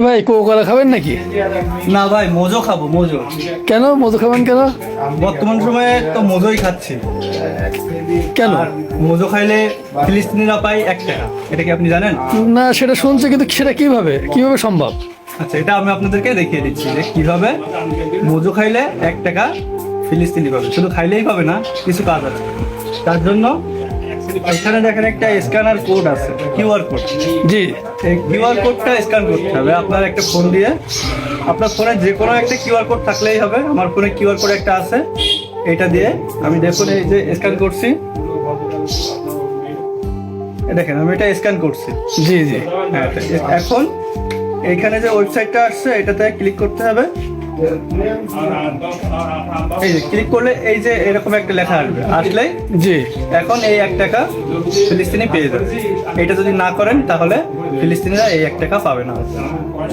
ভাই কোকা খাবেন নাকি? না ভাই, মোজো খাবো। মোজো কেন মধু খাবেন কেন? বর্তমান সময়ে তো মোজোই খাচ্ছি। কেন? আর মোজো খাইলে ফিলিস্তিনিরা পায় 1 টাকা। এটা কি আপনি জানেন? না, সেটা শুনছি কিন্তু সেটা কিভাবে সম্ভব? আচ্ছা, এটা আমি আপনাদেরকে দেখিয়ে দিচ্ছি যে কিভাবে মোজো খাইলে 1 টাকা ফিলিস্তিনি পাবে। শুধু খাইলেই পাবে না, কিছু কাজ আছে তার জন্য। এখানে দেখেন একটা স্ক্যানার কোড আছে, কিউআর কোড। জি এই কিউআর কোডটা স্ক্যান করতে হবে আপনার একটা ফোন দিয়ে। আপনার ফোনে যে কোনো একটা কিউআর কোড থাকলেই হবে। আমার ফোনে কিউআর কোড একটা আছে, এটা দিয়ে আমি দেখুন এই যে স্ক্যান করছি। দেখেন আমি এটা স্ক্যান করছি। জি জি হ্যাঁ, এখন এইখানে যে ওয়েবসাইটটা আসছে এটাতে ক্লিক করতে হবে। এই যে ক্লিক করলে এই যে এরকম একটা লেখা আসবে, আসলেই জি এখন এই 1 টাকা ফিলিস্তিনি পেয়ে যাবে। এটা যদি না করেন তাহলে ফিলিস্তিনিরা এই 1 টাকা পাবে না।